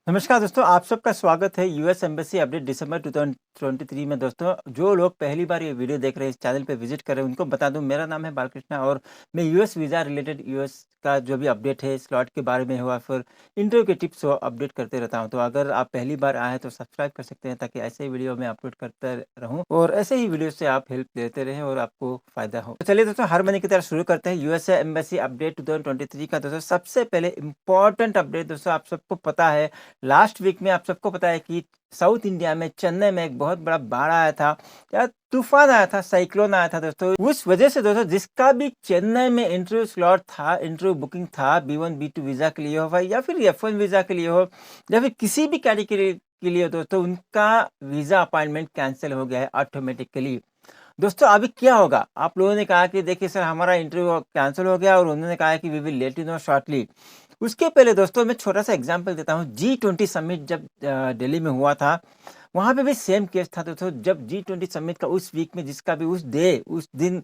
नमस्कार दोस्तों, आप सबका स्वागत है यूएस एम्बेसी अपडेट दिसंबर 2023 में। दोस्तों, जो लोग पहली बार ये वीडियो देख रहे हैं, इस चैनल पे विजिट कर रहे हैं, उनको बता दूं, मेरा नाम है बालकृष्णा और मैं यूएस वीज़ा रिलेटेड यूएस का जो भी अपडेट है, स्लॉट के बारे में हुआ फिर इंटरव्यू के टिप्स हो, अपडेट करते रहता हूं। तो अगर आप पहली बार आए हैं तो सब्सक्राइब कर सकते हैं, ताकि ऐसे ही वीडियो मैं अपलोड करता रहूँ और ऐसे ही वीडियो से आप हेल्प लेते रहें और आपको फ़ायदा हो। तो चलिए दोस्तों, हर महीने की तरह शुरू करते हैं यूएस एम्बेसी अपडेट 2023 का। दोस्तों, सबसे पहले इंपॉर्टेंट अपडेट, दोस्तों आप सबको पता है, लास्ट वीक में आप सबको पता है कि साउथ इंडिया में चेन्नई में एक बहुत बड़ा बाढ़ आया था या तूफान आया था, साइक्लोन आया था दोस्तों। उस वजह से दोस्तों, जिसका भी चेन्नई में इंटरव्यू स्लॉट था, इंटरव्यू बुकिंग था, B1 B2 वीजा के लिए हो भाई, या फिर F1 वीजा के लिए हो, या फिर किसी भी कैटेगरी के लिए दोस्तों, उनका वीजा अपॉइंटमेंट कैंसिल हो गया है ऑटोमेटिकली। दोस्तों, अभी क्या होगा? आप लोगों ने कहा कि देखिए सर, हमारा इंटरव्यू कैंसिल हो गया और उन्होंने कहा है कि we will let you know shortly. उसके पहले दोस्तों, मैं छोटा-सा एग्ज़ाम्पल देता हूँ। G20 समिट जब दिल्ली में हुआ था, वहाँ पे भी सेम केस था दोस्तों। जब G20 समिट का उस वीक में जिसका भी उस दिन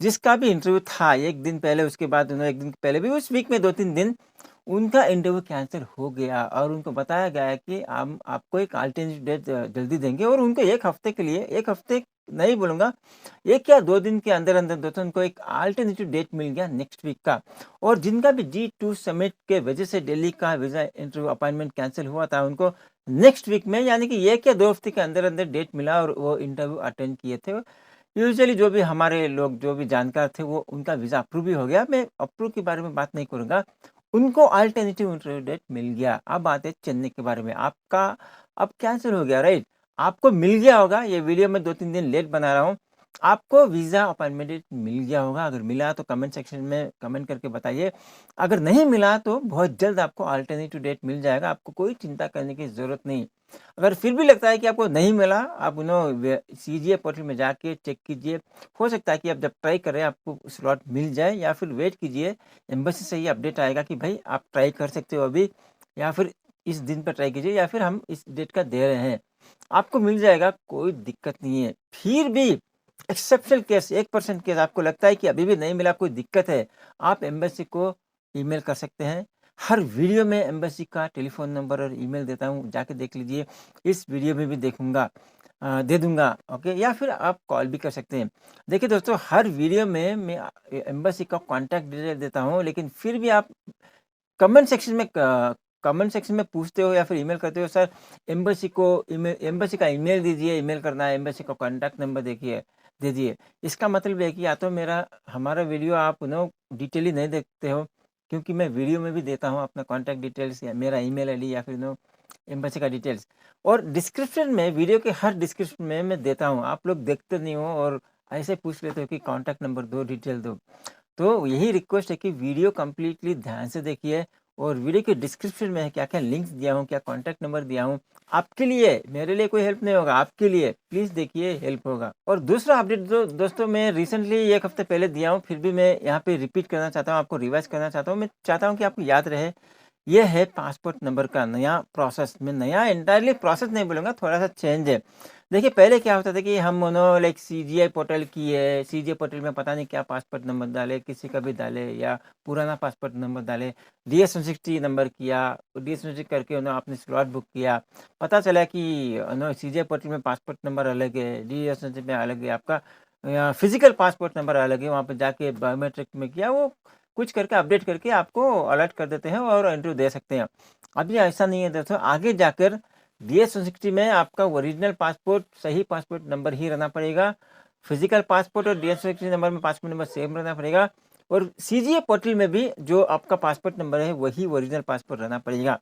जिसका भी इंटरव्यू था, 1 दिन पहले, उसके बाद उन्होंने 1 दिन पहले भी, उस वीक में 2-3 दिन उनका इंटरव्यू कैंसल हो गया और उनको बताया गया है कि हम आपको एक अल्टरनेटिव डेट जल्दी देंगे। और उनको 1 हफ्ते के लिए, 1 हफ्ते नहीं बोलूँगा, 1 या 2 दिन के अंदर-अंदर दोस्तों उनको एक अल्टरनेटिव डेट मिल गया नेक्स्ट वीक का। और जिनका भी G2 समिट के वजह से दिल्ली का वीज़ा इंटरव्यू अपॉइंटमेंट कैंसल हुआ था, उनको नेक्स्ट वीक में, यानी कि 1 या 2 हफ्ते के अंदर-अंदर डेट मिला और वो इंटरव्यू अटेंड किए थे। यूजुअली जो भी हमारे लोग, जो भी जानकार थे, वो उनका वीज़ा अप्रूव भी हो गया। मैं अप्रूव के बारे में बात नहीं करूँगा। उनको अल्टरनेटिव इंटरव्यू डेट मिल गया। अब बात है चेन्नई के बारे में। आपका अब कैंसल हो गया, राइट? आपको मिल गया होगा, ये वीडियो मैं 2-3 दिन लेट बना रहा हूँ। आपको वीज़ा अपॉइंटमेंट डेट मिल गया होगा। अगर मिला तो कमेंट सेक्शन में कमेंट करके बताइए। अगर नहीं मिला तो बहुत जल्द आपको अल्टरनेटिव डेट मिल जाएगा। आपको कोई चिंता करने की ज़रूरत नहीं। अगर फिर भी लगता है कि आपको नहीं मिला, आप सीजीए पोर्टल में जाके चेक कीजिए। हो सकता है कि आप जब ट्राई कर रहे हैं आपको स्लॉट मिल जाए, या फिर वेट कीजिए, एम्बेसी से ये अपडेट आएगा कि भाई आप ट्राई कर सकते हो अभी, या फिर इस दिन पे ट्राई कीजिए, या फिर हम इस डेट का दे रहे हैं। आपको मिल जाएगा, कोई दिक्कत नहीं है। फिर भी एक्सेप्शनल केस, 1% केस आपको लगता है कि अभी भी नहीं मिला, कोई दिक्कत है, आप एम्बेसी को ईमेल कर सकते हैं। हर वीडियो में एम्बेसी का टेलीफ़ोन नंबर और ईमेल देता हूँ, जाके देख लीजिए। इस वीडियो में भी दे दूँगा, ओके? या फिर आप कॉल भी कर सकते हैं। देखिए दोस्तों, हर वीडियो में मैं एम्बेसी का कॉन्टैक्ट डिटेल देता हूँ, लेकिन फिर भी आप कमेंट सेक्शन में कमेंट सेक्शन में पूछते हो या फिर ईमेल करते हो, सर एम्बेसी का ईमेल दीजिए, ईमेल करना है, एम्बेसी का कॉन्टैक्ट नंबर दीजिए। इसका मतलब है कि या तो हमारा वीडियो आप डिटेली नहीं देखते हो, क्योंकि मैं वीडियो में भी देता हूँ अपना कॉन्टैक्ट डिटेल्स, या मेरा ईमेल आईडी, या फिर एम्बेसी का डिटेल्स। और डिस्क्रिप्शन में, वीडियो के हर डिस्क्रिप्शन में मैं देता हूँ। आप लोग देखते नहीं हो और ऐसे पूछ लेते हो कि कॉन्टैक्ट नंबर दो, डिटेल दो। तो यही रिक्वेस्ट है कि वीडियो कंप्लीटली ध्यान से देखिए, और वीडियो के डिस्क्रिप्शन में क्या-क्या लिंक्स दिया हूँ, क्या कॉन्टैक्ट नंबर दिया हूँ, आपके लिए, मेरे लिए कोई हेल्प नहीं होगा, आपके लिए प्लीज़ देखिए, हेल्प होगा। और दूसरा अपडेट जो दोस्तों मैं रिसेंटली 1 हफ्ते पहले दिया हूँ, फिर भी मैं यहाँ पे रिपीट करना चाहता हूँ, आपको रिवाइज़ करना चाहता हूँ। मैं चाहता हूँ कि आपको याद रहे। ये है पासपोर्ट नंबर का नया प्रोसेस। मैं नया एंटायरली प्रोसेस नहीं बोलूँगा, थोड़ा-सा चेंज है। देखिए, पहले क्या होता था कि हम लाइक सीजीआई पोर्टल किए, सीजीआई पोर्टल में पता नहीं क्या पासपोर्ट नंबर डाले, किसी का भी डाले, या पुराना पासपोर्ट नंबर डाले, डीएस-160 नंबर किया, डीएस-160 करके आपने स्लॉट बुक किया। पता चला कि सीजीआई पोर्टल में पासपोर्ट नंबर अलग है, डीएस-160 में अलग है, आपका फिज़िकल पासपोर्ट नंबर अलग है, वहाँ पे जाके बायोमेट्रिक में किया, वो कुछ करके अपडेट करके आपको अलर्ट कर देते हैं और इंटरव्यू दे सकते हैं। अभी ऐसा नहीं है दोस्तों, आगे जाकर डीएस-160 में आपका ओरिजिनल पासपोर्ट, सही पासपोर्ट नंबर ही रहना पड़ेगा। फिजिकल पासपोर्ट और डीएस-160 नंबर में पासपोर्ट नंबर सेम रहना पड़ेगा, और सीजीए पोर्टल में भी जो आपका पासपोर्ट नंबर है, वही ओरिजिनल पासपोर्ट रहना पड़ेगा।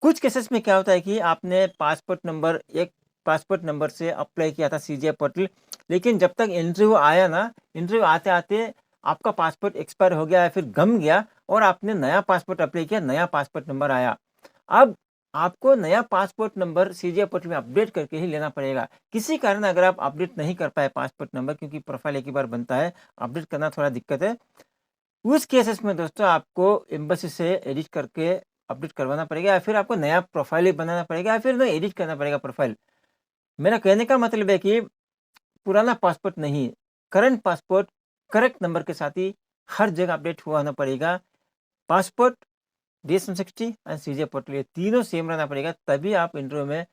कुछ केसेस में क्या होता है कि आपने एक पासपोर्ट नंबर से अप्लाई किया था सीजीए पोर्टल, लेकिन जब तक इंटरव्यू आया ना, इंटरव्यू आते-आते आपका पासपोर्ट एक्सपायर हो गया या फिर गम गया, और आपने नया पासपोर्ट अप्लाई किया, नया पासपोर्ट नंबर आया। अब आपको नया पासपोर्ट नंबर सीजीए पोर्टल में अपडेट करके ही लेना पड़ेगा। किसी कारण अगर आप अपडेट नहीं कर पाए पासपोर्ट नंबर, क्योंकि प्रोफाइल एक ही बार बनता है, अपडेट करना थोड़ा दिक्कत है। उस केसेस में दोस्तों आपको एम्बेसी से एडिट करके अपडेट करवाना पड़ेगा, या फिर आपको नया प्रोफाइल ही बनाना पड़ेगा, या फिर एडिट करना पड़ेगा प्रोफाइल। मेरा कहने का मतलब है कि पुराना पासपोर्ट नहीं, करंट पासपोर्ट करेक्ट नंबर के साथ ही हर जगह अपडेट हुआ होना पड़ेगा। Passport DS-160 and CJ portal, ये तीनों सेम रहना पड़ेगा, तभी आप इंटरव्यू में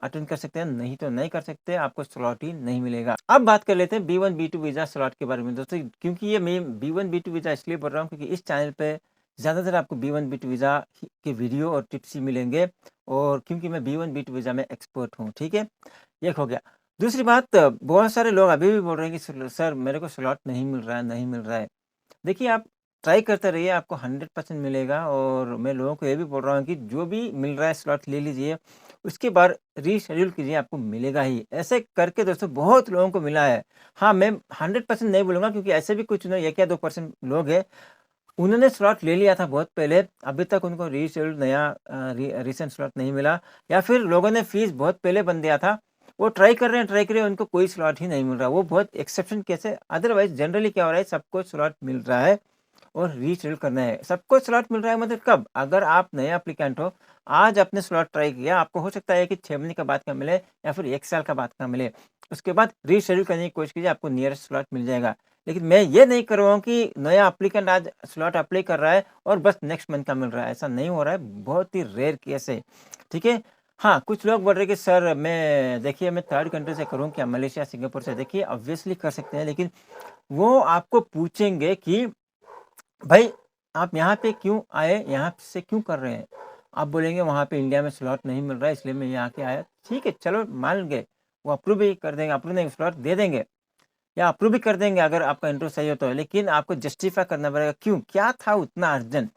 अटेंड कर सकते हैं, नहीं तो नहीं कर सकते, आपको स्लॉट ही नहीं मिलेगा। अब बात कर लेते हैं B1 B2 वीज़ा स्लॉट के बारे में दोस्तों, क्योंकि ये मैं B1 B2 वीज़ा इसलिए बोल रहा हूँ क्योंकि इस चैनल पे ज़्यादातर आपको B1 B2 वीज़ा के वीडियो और टिप्स ही मिलेंगे, और क्योंकि मैं B1 B2 वीज़ा में एक्सपर्ट हूँ, ठीक है? एक हो गया। दूसरी बात, बहुत सारे लोग अभी भी बोल रहे हैं कि सर मेरे को स्लॉट नहीं मिल रहा है, नहीं मिल रहा है। देखिए, आप ट्राई करते रहिए, आपको 100% मिलेगा, और मैं लोगों को ये भी बोल रहा हूँ कि जो भी मिल रहा है स्लॉट ले लीजिए, उसके बाद रीशेड्यूल कीजिए, आपको मिलेगा ही। ऐसे करके दोस्तों बहुत लोगों को मिला है। हाँ, मैं 100% नहीं बोलूँगा, क्योंकि ऐसे भी कुछ ना 1 या 2% लोग हैं, उन्होंने स्लॉट ले लिया था बहुत पहले, अभी तक उनको रीशेड्यूल नया रीसेंट स्लॉट नहीं मिला, या फिर लोगों ने फीस बहुत पहले भर दिया था, वो ट्राई कर रहे हैं, उनको कोई स्लॉट ही नहीं मिल रहा। वो बहुत एक्सेप्शन केस है, अदरवाइज़ जनरली क्या हो रहा है, सबको स्लॉट मिल रहा है और रीशेड्यूल करना है। सबको स्लॉट मिल रहा है मतलब कब? अगर आप नए एप्लीकेंट हो, आज आपने स्लॉट ट्राई किया, आपको हो सकता है कि 6 महीने के बाद का मिले या फिर 1 साल का बाद का मिले। उसके बाद रीशेड्यूल करने की कोशिश कीजिए, आपको नियरेस्ट स्लॉट मिल जाएगा। लेकिन मैं ये नहीं कर रहा हूँ कि नया एप्लीकेंट आज स्लॉट अप्लाई कर रहा है और बस नेक्स्ट मंथ का मिल रहा है, ऐसा नहीं हो रहा है, बहुत ही रेयर केस है, ठीक है? हाँ, कुछ लोग बोल रहे हैं कि सर मैं थर्ड कंट्री से करूँ क्या, मलेशिया, सिंगापुर से? देखिए, ऑब्वियसली कर सकते हैं, लेकिन वो आपको पूछेंगे कि भाई, आप यहाँ पे क्यों आए? यहाँ से क्यों कर रहे हैं? आप बोलेंगे वहाँ पे इंडिया में स्लॉट नहीं मिल रहा है, इसलिए मैं यहाँ के आया। ठीक है, चलो मान गए, वो अप्रूव भी कर देंगे, अप्रूव नहीं, स्लॉट दे देंगे या अप्रूव भी कर देंगे अगर आपका इंटरव्यू सही हो तो। लेकिन आपको जस्टिफाई करना पड़ेगा, क्यों? क्या था उतना अर्जेंट?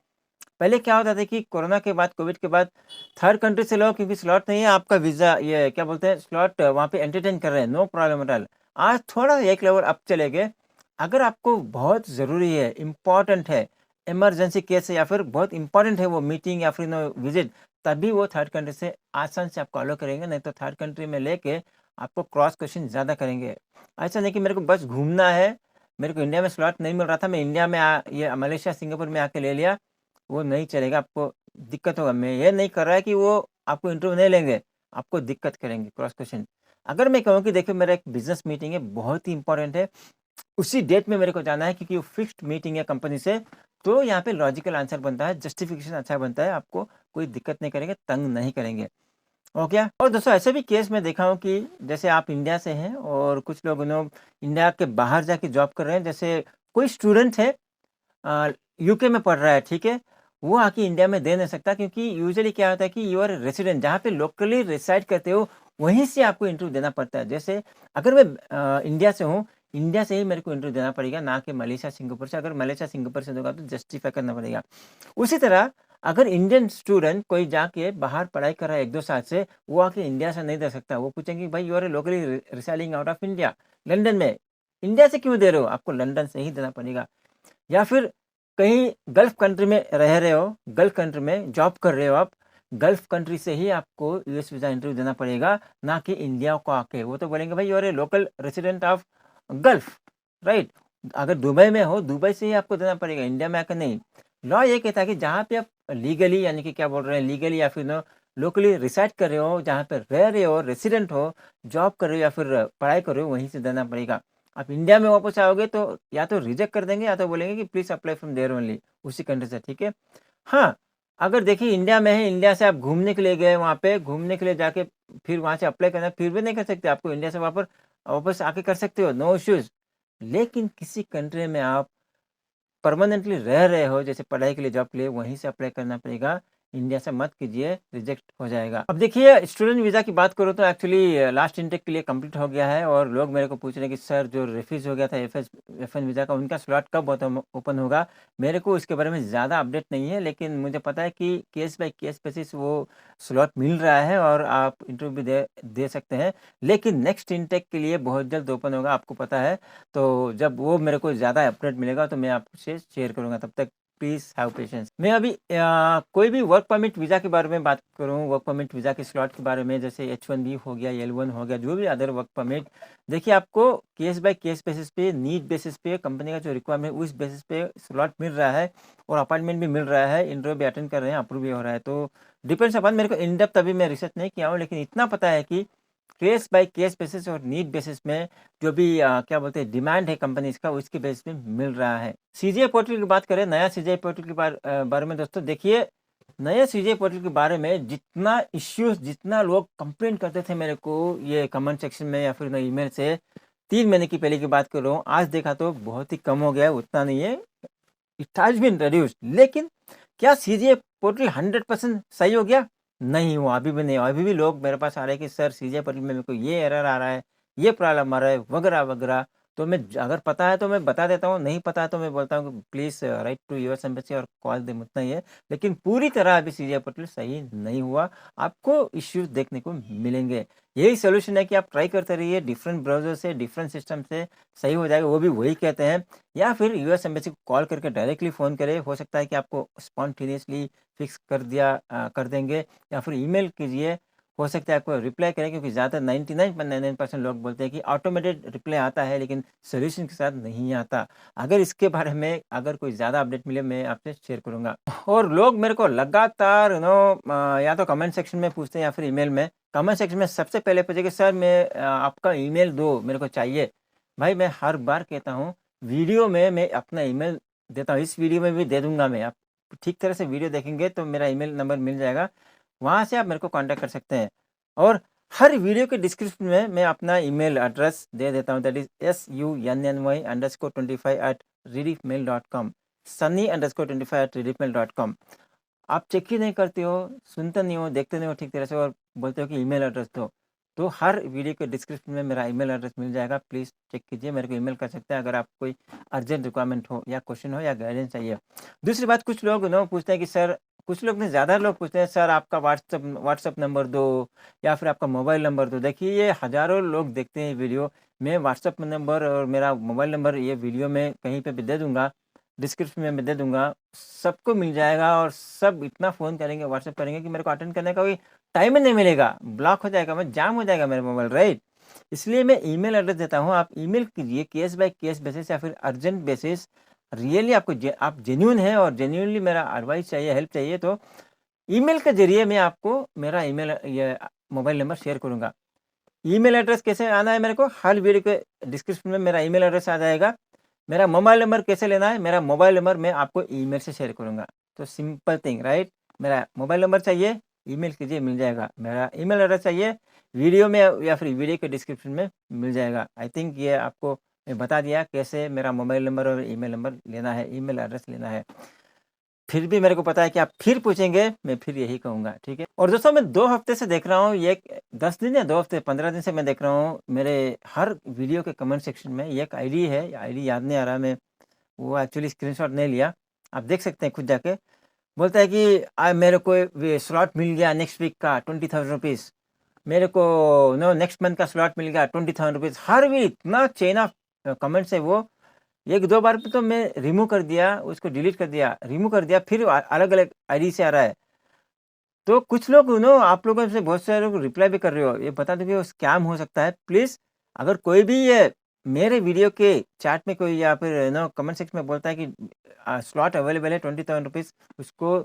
पहले क्या होता था कि कोरोना के बाद, कोविड के बाद थर्ड कंट्री से लोग, क्योंकि स्लॉट नहीं है, आपका वीज़ा ये क्या बोलते हैं, स्लॉट वहाँ पे एंटरटेन कर रहे हैं, नो प्रॉब्लम एट ऑल। आज थोड़ा एक लेवल अप चले गए। अगर आपको बहुत ज़रूरी है, इम्पोर्टेंट है, इमरजेंसी केस है, या फिर बहुत इम्पोर्टेंट है वो मीटिंग या फिर विजिट, तभी वो थर्ड कंट्री से आसान से आपको अलाउ करेंगे, नहीं तो थर्ड कंट्री में लेके आपको क्रॉस क्वेश्चन ज़्यादा करेंगे। ऐसा नहीं कि मेरे को बस घूमना है, मेरे को इंडिया में स्लॉट नहीं मिल रहा था, मैं इंडिया में ये मलेशिया, सिंगापुर में आके ले लिया, वो नहीं चलेगा, आपको दिक्कत होगा। मैं ये नहीं कर रहा है कि वो आपको इंटरव्यू नहीं लेंगे, आपको दिक्कत करेंगे क्रॉस क्वेश्चन। अगर मैं कहूँ कि देखिए मेरा एक बिज़नेस मीटिंग है, बहुत ही इम्पोर्टेंट है, उसी डेट में मेरे को जाना है क्योंकि वो फिक्स्ड मीटिंग है कंपनी से, तो यहाँ पे लॉजिकल आंसर बनता है, जस्टिफिकेशन अच्छा बनता है, आपको कोई दिक्कत नहीं करेंगे, तंग नहीं करेंगे। हो गया। और दोस्तों ऐसे भी केस मैं देखा हूँ कि जैसे आप इंडिया से हैं और कुछ लोग इंडिया के बाहर जाके जॉब कर रहे हैं, जैसे कोई स्टूडेंट है यूके में पढ़ रहा है, ठीक है? वो आके इंडिया में दे नहीं सकता, क्योंकि यूजुअली क्या होता है कि यू आर रेसिडेंट, जहाँ पे लोकली रिसाइड करते हो, वहीं से आपको इंटरव्यू देना पड़ता है। जैसे अगर मैं इंडिया से हूँ, इंडिया से ही मेरे को इंटरव्यू देना पड़ेगा, ना कि मलेशिया, सिंगापुर से। अगर मलेशिया, सिंगापुर से दूँगा तो जस्टिफाई करना पड़ेगा। उसी तरह अगर इंडियन स्टूडेंट कोई जाके बाहर पढ़ाई कर रहा है 1-2 साल से, वो आके इंडिया से नहीं दे सकता। वो पूछेंगे भाई you are locally residing out of India, London में, इंडिया से क्यों दे रहे हो? आपको लंदन से ही देना पड़ेगा। या फिर कहीं गल्फ कंट्री में रह रहे हो, गल्फ कंट्री में जॉब कर रहे हो आप, गल्फ कंट्री से ही आपको यूएस वीज़ा इंटरव्यू देना पड़ेगा, ना कि इंडिया को आके। वो तो बोलेंगे भाई you are a local resident of Gulf, right? अगर दुबई में हो, दुबई से ही आपको देना पड़ेगा, इंडिया में आकर नहीं। लॉ ये कहता है कि जहाँ पे आप लीगली, यानी कि क्या बोल रहे हैं, लीगली या फिर लोकली रिसाइड कर रहे हो, जहाँ पे रह रहे हो, रेसिडेंट हो, जॉब कर रहे हो या फिर पढ़ाई कर रहे हो, वहीं से देना पड़ेगा। आप इंडिया में वापस आओगे तो या तो रिजेक्ट कर देंगे, या तो बोलेंगे कि please apply from there only, उसी कंट्री से, ठीक है? हाँ, अगर देखिए इंडिया में है, इंडिया से आप घूमने के लिए गए, वहाँ पे घूमने के लिए जाके फिर वहाँ से अप्लाई करना है, फिर भी नहीं कर सकते, आपको इंडिया से वापस वापस आके कर सकते हो, नो इश्यूज़। लेकिन किसी कंट्री में आप परमानेंटली रह रहे हो, जैसे पढ़ाई के लिए, जॉब के लिए, वहीं से अप्लाई करना पड़ेगा। इंडिया से मत कीजिए, रिजेक्ट हो जाएगा। अब देखिए स्टूडेंट वीज़ा की बात करूँ तो एक्चुअली लास्ट इंटेक के लिए कंप्लीट हो गया है, और लोग मेरे को पूछ रहे हैं कि सर जो रिफ्यूज़ हो गया था एफ-1 वीज़ा का, उनका स्लॉट कब ओपन होगा? मेरे को इसके बारे में ज़्यादा अपडेट नहीं है, लेकिन मुझे पता है कि केस बाय केस बेसिस वो स्लॉट मिल रहा है और आप इंटरव्यू भी दे दे सकते हैं। लेकिन नेक्स्ट इंटेक के लिए बहुत जल्द ओपन होगा, आपको पता है। तो जब वो मेरे को ज़्यादा अपडेट मिलेगा तो मैं आपसे शेयर करूँगा, तब तक प्लीज़ हैव पेशेंस। मैं अभी कोई भी वर्क परमिट वीज़ा के बारे में बात करूँ, वर्क परमिट वीज़ा के स्लॉट के बारे में, जैसे H-1B हो गया, L-1 हो गया, जो भी अदर वर्क परमिट, देखिए आपको केस बाय केस बेसिस पे, नीड बेसिस पे, कंपनी का जो रिक्वायरमेंट है उस बेसिस पे स्लॉट मिल रहा है, और अपॉइंटमेंट भी मिल रहा है, इंटरव्यू भी अटेंड कर रहे हैं, अप्रूव भी हो रहा है। तो डिपेंड्स अपॉन, मेरे को इन डेप्थ अभी मैं रिसर्च नहीं किया हूँ, लेकिन इतना पता है कि केस बाय केस बेसिस और नीड बेसिस में जो भी क्या बोलते हैं डिमांड है कंपनीज का, उसके बेस पे मिल रहा है। सीजीआई पोर्टल की बात करें, नया सीजीआई पोर्टल के बारे में दोस्तों, देखिए नए सीजे पोर्टल के बारे में जितना इश्यूज़ जितना लोग कंप्लेन करते थे मेरे को ये कमेंट सेक्शन में या फिर ईमेल से 3 महीने की पहले की बात कर रहा हूँ, आज देखा तो बहुत ही कम हो गया है, उतना नहीं है। It has been reduced. लेकिन क्या सीजे पोर्टल 100% सही हो गया? नहीं हुआ, अभी भी नहीं हुआ। अभी भी लोग मेरे पास आ रहे हैं कि सर सीजे पोर्टल में मेरे को ये एरर आ रहा है, ये प्रॉब्लम आ रहा है, वगैरह-वगैरह। तो मैं अगर पता है तो मैं बता देता हूँ, नहीं पता है तो मैं बोलता हूँ कि please write to US embassy और कॉल देम, उतना ही है। लेकिन पूरी तरह अभी सीजे पोर्टल सही नहीं हुआ, आपको इश्यूज़ देखने को मिलेंगे। यही सॉल्यूशन है कि आप ट्राई करते रहिए डिफरेंट ब्राउज़र से, डिफरेंट सिस्टम से, सही हो जाएगा। वो भी वही कहते हैं। या फिर यूएस एम्बेसी को कॉल करके डायरेक्टली फ़ोन करें, हो सकता है कि आपको स्पॉन्टेनियसली फिक्स कर देंगे, या फिर ईमेल कीजिए, हो सकता है आपको रिप्लाई करें, क्योंकि ज़्यादातर 99.99% लोग बोलते हैं कि ऑटोमेटेड रिप्लाई आता है लेकिन सॉल्यूशन के साथ नहीं आता। अगर इसके बारे में अगर कोई ज़्यादा अपडेट मिले मैं आपसे शेयर करूँगा। और लोग मेरे को लगातार या तो कमेंट सेक्शन में पूछते हैं या फिर ईमेल में। कमेंट सेक्शन में सबसे पहले पूछे कि सर मैं आपका ईमेल दो, मेरे को चाहिए। भाई मैं हर बार कहता हूँ, वीडियो में मैं अपना ईमेल देता हूँ, इस वीडियो में भी दे दूँगा मैं। आप ठीक तरह से वीडियो देखेंगे तो मेरा ईमेल नंबर मिल जाएगा, वहाँ से आप मेरे को कॉन्टैक्ट कर सकते हैं। और हर वीडियो के डिस्क्रिप्शन में मैं अपना ईमेल एड्रेस दे देता हूँ, दैट इज़ sunny_25@rediffmail.com, sunny_25@rediffmail.com। आप चेक ही नहीं करते हो, सुनते नहीं हो, देखते नहीं हो ठीक तरह से और बोलते हो कि ईमेल एड्रेस दो। तो हर वीडियो के डिस्क्रिप्शन में मेरा ईमेल एड्रेस मिल जाएगा, प्लीज़ चेक कीजिए, मेरे को ईमेल कर सकते हैं अगर आपको कोई अर्जेंट रिक्वायरमेंट हो या क्वेश्चन हो या गाइडेंस चाहिए। दूसरी बात, कुछ लोग पूछते हैं कि सर, कुछ लोग नहीं ज़्यादा लोग पूछते हैं सर आपका व्हाट्सएप नंबर दो या फिर आपका मोबाइल नंबर दो। देखिए ये हज़ारों लोग देखते हैं वीडियो, मैं व्हाट्सएप नंबर और मेरा मोबाइल नंबर ये वीडियो में कहीं पे भी दे दूँगा, डिस्क्रिप्शन में मैं दे दूँगा, सबको मिल जाएगा और सब इतना फ़ोन करेंगे, व्हाट्सएप करेंगे कि मेरे को अटेंड करने का कोई टाइम ही नहीं मिलेगा, ब्लॉक हो जाएगा, मैं जाम हो जाएगा मेरा मोबाइल, राइट? इसलिए मैं ईमेल एड्रेस देता हूँ, आप ईमेल कीजिए केस बाय केस बेसिस या फिर अर्जेंट बेसिस। रियली आपको आप जेन्युइन हैं और जेन्युइनली मेरा एडवाइस चाहिए, हेल्प चाहिए, तो ईमेल के ज़रिए मैं आपको मेरा ईमेल ये मोबाइल नंबर शेयर करूँगा। ईमेल एड्रेस कैसे आना है मेरे को, हर वीडियो के डिस्क्रिप्शन में मेरा ईमेल एड्रेस आ जाएगा। मेरा मोबाइल नंबर कैसे लेना है, मेरा मोबाइल नंबर मैं आपको ईमेल से शेयर करूँगा। तो सिंपल थिंग, राइट? मेरा मोबाइल नंबर चाहिए, ईमेल कीजिए, मिल जाएगा। मेरा ईमेल एड्रेस चाहिए, वीडियो में या फिर वीडियो के डिस्क्रिप्शन में मिल जाएगा। आई थिंक ये आपको मैं बता दिया कैसे मेरा मोबाइल नंबर और ईमेल नंबर लेना है, ईमेल एड्रेस लेना है। फिर भी मेरे को पता है कि आप फिर पूछेंगे, मैं फिर यही कहूँगा, ठीक है? और दोस्तों मैं 2 हफ्ते से देख रहा हूँ, ये 10 दिन या 2 हफ्ते 15 दिन से मैं देख रहा हूँ, मेरे हर वीडियो के कमेंट सेक्शन में ये एक आईडी है, आईडी याद नहीं आ रहा, मैं वो एक्चुअली स्क्रीनशॉट नहीं लिया, आप देख सकते हैं खुद जाके। बोलता है कि मेरे को ये स्लॉट मिल गया नेक्स्ट वीक का ₹20,000, मेरे को नेक्स्ट मंथ का स्लॉट मिल गया ₹20,000। हर वीक इतना चेन ऑफ कमेंट्स है वो। 1-2 बार पे तो मैं रिमूव कर दिया, उसको डिलीट कर दिया, रिमूव कर दिया, फिर अलग-अलग आईडी से आ रहा है। तो कुछ लोग आप लोगों में से बहुत सारे लोग रिप्लाई भी कर रहे हो, ये बता दो कि वो स्कैम हो सकता है। प्लीज़ अगर कोई भी ये मेरे वीडियो के चैट में कोई या फिर कमेंट सेक्शन में बोलता है कि स्लॉट अवेलेबल है ₹20,000, उसको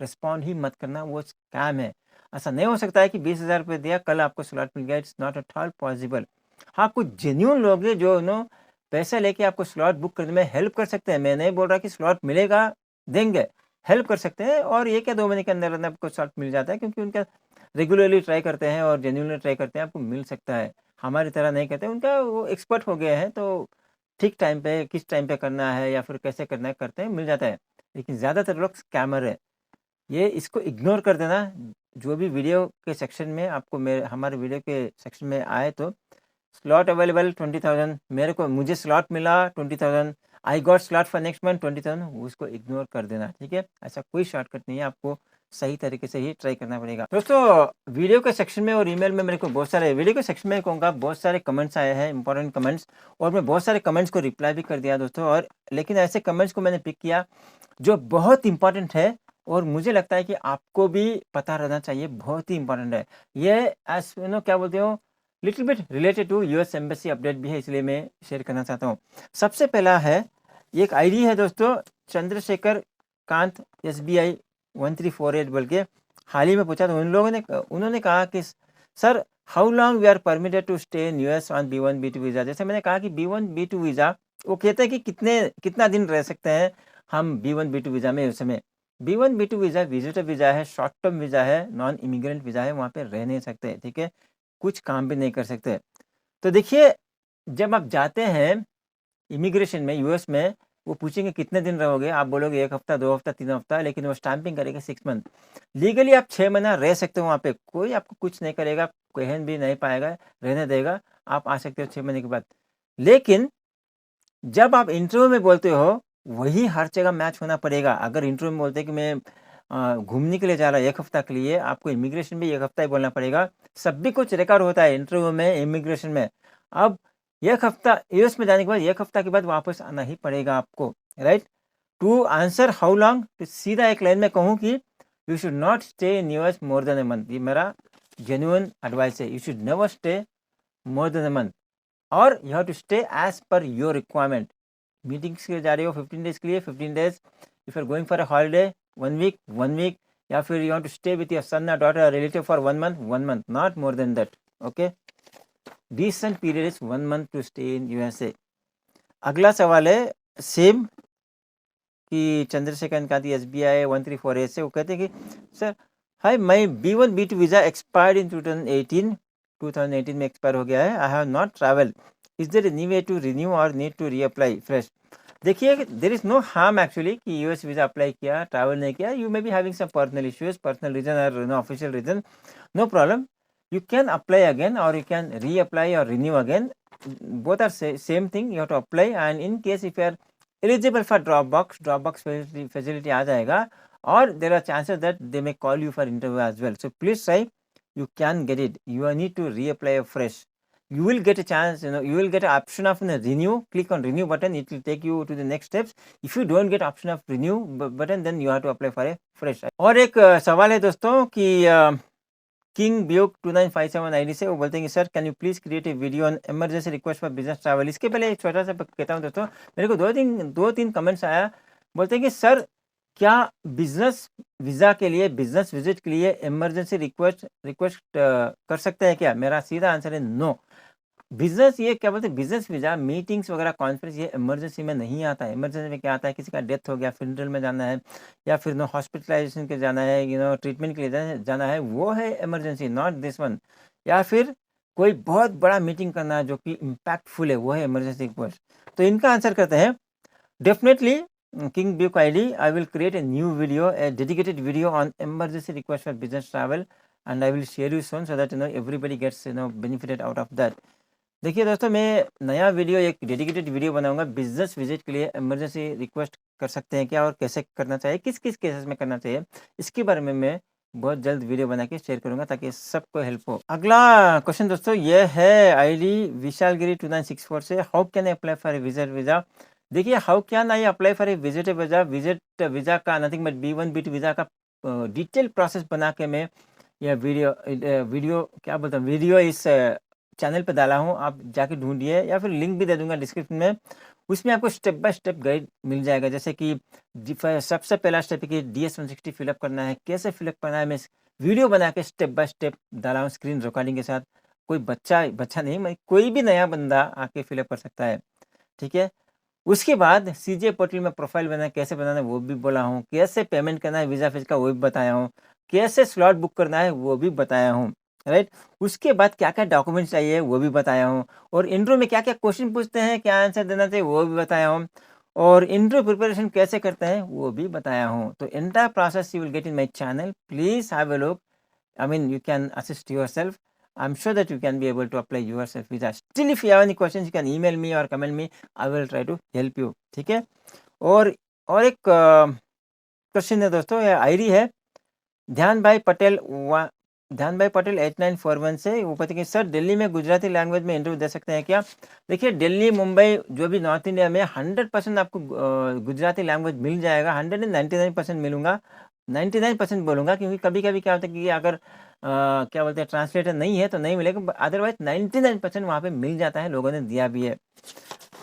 रिस्पॉन्ड ही मत करना, वो स्कैम है। ऐसा नहीं हो सकता है कि ₹20,000 दिया, कल आपको स्लॉट मिल गया, it's not at all possible. हाँ, कुछ जेन्युइन लोग हैं जो पैसे लेके आपको स्लॉट बुक करने में हेल्प कर सकते हैं। मैं नहीं बोल रहा कि स्लॉट मिलेगा, देंगे। हेल्प कर सकते हैं और 1 या 2 महीने के अंदर-अंदर आपको शॉट मिल जाता है, क्योंकि उनका रेगुलरली ट्राई करते हैं और जेन्युइनली ट्राई करते हैं, आपको मिल सकता है। हमारी तरह नहीं करते, उनका वो एक्सपर्ट हो गए हैं, तो ठीक टाइम पे, किस टाइम पे करना है या फिर कैसे करना है, करते हैं, मिल जाता है। लेकिन ज़्यादातर लोग स्कैमर हैं, ये इसको इग्नोर कर देना। जो भी वीडियो के सेक्शन में आपको मेरे हमारे वीडियो के सेक्शन में आए तो स्लॉट अवेलेबल 20,000, मुझे स्लॉट मिला 20,000, I got slot for next month 20,000, उसको इग्नोर कर देना, ठीक है? ऐसा कोई शॉर्टकट नहीं है, आपको सही तरीके से ही ट्राई करना पड़ेगा। दोस्तों वीडियो के सेक्शन में और ईमेल में मेरे को बहुत सारे, वीडियो के सेक्शन में कहूँगा बहुत सारे कमेंट्स आए हैं, इंपॉर्टेंट कमेंट्स, और मैं बहुत सारे कमेंट्स को रिप्लाई भी कर दिया दोस्तों। और लेकिन ऐसे कमेंट्स को मैंने पिक किया जो बहुत इंपॉर्टेंट है और मुझे लगता है कि आपको भी पता रहना चाहिए, बहुत ही इंपॉर्टेंट है। ये एज़ क्या बोलते हो, little bit related to US embassy update भी है, इसलिए मैं शेयर करना चाहता हूँ। सबसे पहला है, एक आईडी है दोस्तों, चंद्रशेखर कांत एसबीआई 1348 बोल के, हाल ही में पूछा तो उन्होंने कहा कि sir how long we are permitted to stay in US on B1 B2 visa. जैसे मैंने कहा कि B1 B2 वीज़ा, वो कहते हैं कि कितना दिन रह सकते हैं हम B1 B2 वीज़ा में उस समय। B1 B2 visa visitor visa है, शॉर्ट टर्म वीज़ा है, नॉन इमिग्रेंट वीज़ा है, वहाँ पे रह नहीं सकते, ठीक है? कुछ काम भी नहीं कर सकते। तो देखिए, जब आप जाते हैं इमिग्रेशन में यूएस में, वो पूछेंगे कितने दिन रहोगे? आप बोलोगे 1 हफ्ता, 2 हफ्ता, 3 हफ्ता, लेकिन वो स्टैंपिंग करेगा 6 मंथ। लीगली आप 6 महीना रह सकते हो वहाँ पे, कोई आपको कुछ नहीं करेगा, कह भी नहीं पाएगा, रहने देगा, आप आ सकते हो 6 महीने के बाद। लेकिन जब आप इंटरव्यू में बोलते हो, वही हर जगह मैच होना पड़ेगा। अगर इंटरव्यू में बोलते हैं कि मैं घूमने के लिए जा रहा हूँ 1 हफ्ता के लिए, आपको इमिग्रेशन में 1 हफ्ता ही बोलना पड़ेगा। सभी कुछ रिकॉर्ड होता है इंटरव्यू में, इमिग्रेशन में। अब 1 हफ्ता यूएस में जाने के बाद 1 हफ्ता के बाद वापस आना ही पड़ेगा आपको, right? To answer how long, तो सीधा एक लाइन में कहूँ कि you should not stay in US more than a month. ये मेरा जेन्युइन एडवाइस है। You should never stay more than a month, और you have to stay as per your requirement. Meetings के लिए जा रहे हो 15 डेज के लिए 15 days, if you are going for a holiday 1 week, या फिर you want to stay with your son और daughter relative for 1 month, not more than that. Okay, decent period is 1 month to stay in USA. अगला सवाल है same कि चंद्रशेखर कांति SBI 134A से, वो कहते हैं कि sir hi, my B1 B2 visa expired in 2018 में एक्सपायर हो गया है। I have not travel, is there any way to renew or need to reapply fresh? देखिए, there is no harm actually कि यूएस वीज़ा अप्लाई किया, travel नहीं किया। You may be having some personal issues, personal reason और no official reason, no problem. You can apply again or you can reapply or renew again. Both are same thing. You have to apply, and in case if you are eligible for Dropbox facility आ जाएगा, और there are chances that they may call you for interview as well. So please try. You can get it. You need to reapply fresh. You will get a chance. You will get an option of renew. Click on renew button. It will take you to the next steps. If you don't get option of renew button, then you have to apply for a fresh. और एक सवाल है दोस्तों कि king Buk 2957 ID से, वो बोलते हैं कि sir can you please create a video on emergency request for business travel. इसके पहले एक छोटा सा कहता हूँ दोस्तों, मेरे को दो तीन कमेंट्स आया। बोलते हैं कि सर क्या बिजनेस वीज़ा के लिए, बिजनेस विजिट के लिए इमरजेंसी रिक्वेस्ट कर सकते हैं क्या? मेरा सीधा आंसर है नो। बिजनेस, ये क्या बोलते हैं, बिजनेस वीज़ा मीटिंग्स वगैरह कॉन्फ्रेंस, ये इमरजेंसी में नहीं आता है। इमरजेंसी में क्या आता है, किसी का डेथ हो गया, फ्यूनरल में जाना है, या फिर हॉस्पिटलाइजेशन के जाना है, ट्रीटमेंट के लिए जाना है, वो है इमरजेंसी, नॉट दिस वन। या फिर कोई बहुत बड़ा मीटिंग करना है जो कि इम्पैक्टफुल है, वो है इमरजेंसी रिक्वेस्ट। तो इनका आंसर करते हैं डेफिनेटली किंग ब्यूक आईडी, I will create a new video, a dedicated video on emergency request for business travel, and I will share you soon, so that everybody gets benefited out of that. देखिए दोस्तों, मैं नया video, एक dedicated video बनाऊंगा business visit के लिए emergency request कर सकते हैं क्या, और कैसे करना चाहिए, किस किस केसेस में करना चाहिए, इसके बारे में मैं बहुत जल्द वीडियो बना के शेयर करूंगा ताकि सबको हेल्प हो। अगला क्वेश्चन दोस्तों ये है आईडी विशालगिरी 2964 से, how can I apply for a visit visa? देखिए, how can I apply for a visit visa? Visit visa का nothing but B1 B2 visa का डिटेल प्रोसेस बना के मैं यह वीडियो क्या बोलता हूँ, वीडियो इस चैनल पे डाला हूँ, आप जाके ढूंढिए, या फिर लिंक भी दे दूंगा डिस्क्रिप्शन में। उसमें आपको स्टेप बाय स्टेप गाइड मिल जाएगा, जैसे कि सबसे पहला स्टेप है कि DS-160 फिलअप करना है, कैसे फिलअप करना है, मैं वीडियो बना के स्टेप बाय स्टेप डाला हूँ स्क्रीन रिकॉर्डिंग के साथ। कोई बच्चा नहीं, मैं कोई भी नया बंदा आके फिलअप कर सकता है, ठीक है। उसके बाद CJ पोर्टल में प्रोफाइल बनाना, कैसे बनाना है वो भी बोला हूँ, कैसे पेमेंट करना है वीज़ा फीस का वो भी बताया हूँ, कैसे स्लॉट बुक करना है वो भी बताया हूँ, राइट। उसके बाद क्या क्या डॉक्यूमेंट्स चाहिए वो भी बताया हूँ, और इंटरव्यू में क्या क्या क्वेश्चन पूछते हैं, क्या आंसर देना चाहिए वो भी बताया हूँ, और इंटरव्यू प्रिपरेशन कैसे करते हैं वो भी बताया हूँ। तो entire process you will get in my channel, please have a look. I mean, you can assist yourself. I'm sure that you can be able to apply yourself visa. Still, if you have any questions, you can email me or comment me. I will try to help you. ठीक है। और एक question है दोस्तों, ये ID है ध्यान भाई पटेल 8941 से, वो कहते हैं कि सर दिल्ली में गुजराती लैंग्वेज में इंटरव्यू दे सकते हैं क्या? देखिए, दिल्ली मुंबई जो भी नॉर्थ इंडिया में 100% आपको गुजराती लैंग्वेज मिल जाएगा। 199% मिलूंगा, 99% बोलूँगा, क्योंकि कभी कभी क्या होता है कि अगर क्या बोलते हैं ट्रांसलेटर नहीं है तो नहीं मिलेगा, अदरवाइज 99% वहाँ पे मिल जाता है, लोगों ने दिया भी है।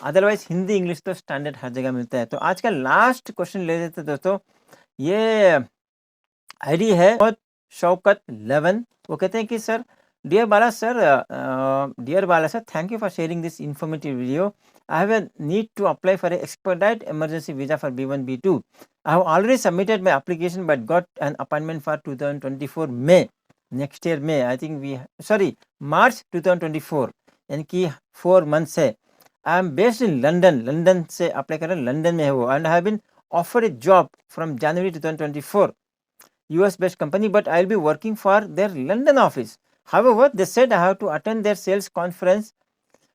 अदरवाइज हिंदी इंग्लिश तो स्टैंडर्ड हर जगह मिलता है। तो आज का लास्ट क्वेश्चन ले लेते हैं दोस्तों, ये आईडी है शौकत 11। वो कहते हैं कि sir dear Bala sir, thank you for sharing this informative video I have a need to apply for a expedite emergency visa for B1 B2. I have already submitted my application but got an appointment for 2024 May, next year May. I think March 2024, यानी कि 4 months है. I am based in London. London से apply कर रहे हैं, London में है वो. And I have been offered a job from January 2024, US based company, but I will be working for their London office. However, they said I have to attend their sales conference,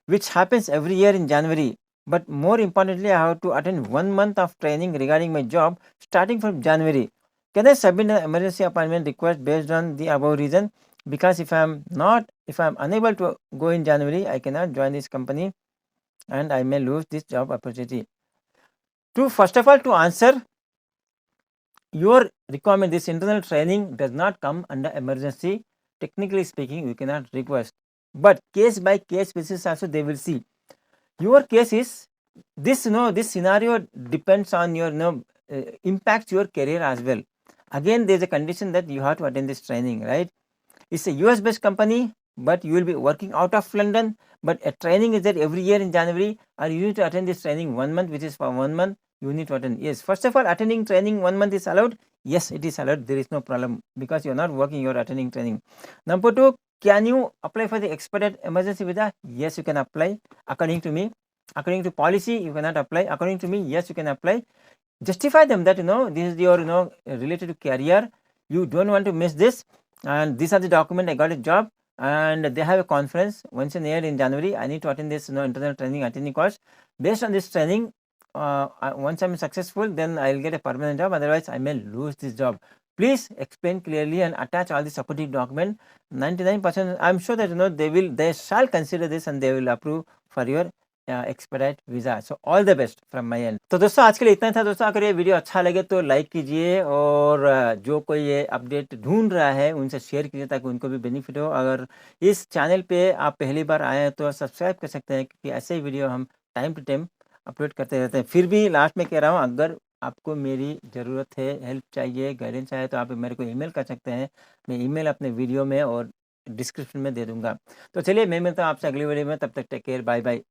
which happens every year in January. But more importantly, I have to attend 1 month of training regarding my job starting from January. Can I submit an emergency appointment request based on the above reason? Because if I am unable to go in January, I cannot join this company and I may lose this job opportunity. First of all, to answer your requirement, this internal training does not come under emergency. Technically speaking, you cannot request, but case by case basis also they will see. Your case is this, this scenario depends on your, impacts your career as well. Again, there is a condition that you have to attend this training, right? It's a US based company, but you will be working out of London, but a training is there every year in January, and you need to attend this training 1 month, which is for 1 month you need to attend. Yes, first of all, attending training 1 month is allowed. Yes, it is allowed. There is no problem because you are not working, you are attending training. Number 2, can you apply for the expedited emergency visa? Yes, you can apply. According to me, according to policy, you cannot apply. According to me, yes, you can apply. Justify them that this is your related to career. You don't want to miss this, and these are the document. I got a job, and they have a conference once a year in January. I need to attend this internal training attending course. Based on this training, once I'm successful, then I'll get a permanent job. Otherwise, I may lose this job. Please explain clearly and attach all the supporting document. 99%, I'm sure that they shall consider this and they will approve for your expedite visa. So all the best from my and. तो दोस्तों, आज के लिए इतना था दोस्तों. अगर ये वीडियो अच्छा लगे तो लाइक कीजिए, और जो कोई ये अपडेट ढूंढ रहा है उनसे शेयर कीजिए ताकि उनको भी बेनिफिट हो. अगर इस चैनल पे आप पहली बार आए हैं तो सब्सक्राइब कर सकते हैं, क्योंकि ऐसे ही वीडियो हम टाइम टू टाइम अपलोड करते रहते हैं. फिर भी लास्ट में कह रहा हूँ, अगर आपको मेरी ज़रूरत है, हेल्प चाहिए, गाइडेंस चाहिए, तो आप मेरे को ईमेल कर सकते हैं. मैं ईमेल अपने वीडियो में और डिस्क्रिप्शन में दे दूंगा. तो चलिए, मैं मिलता हूँ आपसे अगली वीडियो में. तब तक टेक केयर, बाय बाय.